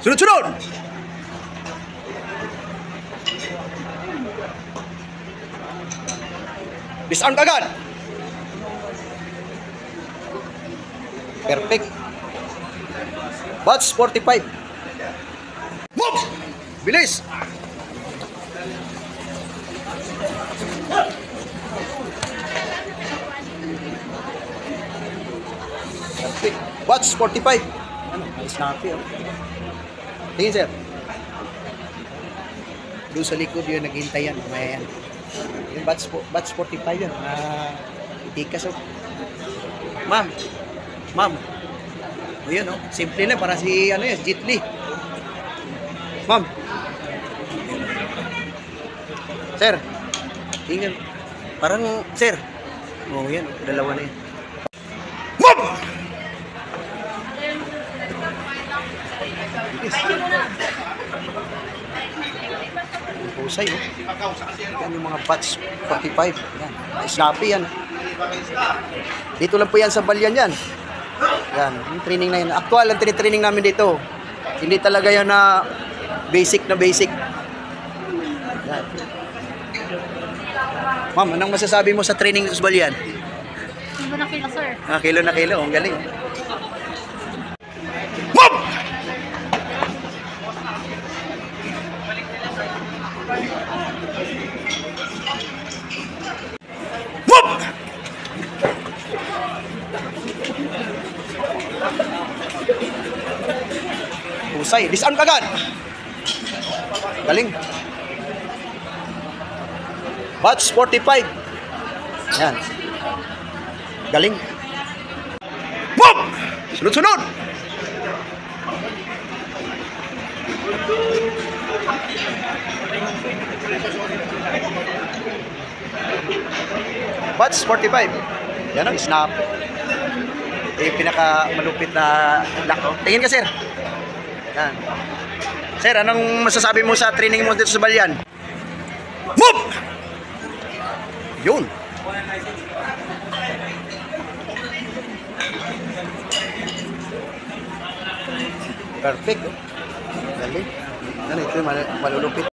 Sunod-sunod! Disarm agad! Perfect. Batch 45. Move! Bilis! Perfect. Batch 45. Ano? May snappy, oh. Tingin, sir. Doon sa likod yun, naghihintay yan. May yan. Yung batch 45 yun. Itikas, oh. Ma'am. Ma'am. O yun, oh. Simple lang. Para si, ano yun, Jet Li. Ma'am. Sir. Tingnan. Parang, sir. O, yan. Dalawa na yun. Ma'am! Husay, oh. Yan yung mga batch 45. Yan. Snappy yan. Dito lang po yan sa Balyan yan. Yan. Yung training na yan. Actual ang training namin dito. Hindi talaga yan na basic na basic. Yan. Ma'am, anong masasabi mo sa training dito sa Balyan? Kilo na kilo, sir. Kilo na kilo. Ang galing. Ma'am! Move! Husay. Disarm kagad. Galing. Batch 45. Yan. Galing. Move! Sunod-sunod! Batch 45. Yan ang snap. Eh, pinaka malupit na lock. Tingin ka, sir. Yan. Sir, anong masasabi mo sa training mo dito sa Balyan? Move! Yun. Perfect. Galing. Ano ito, malulupit.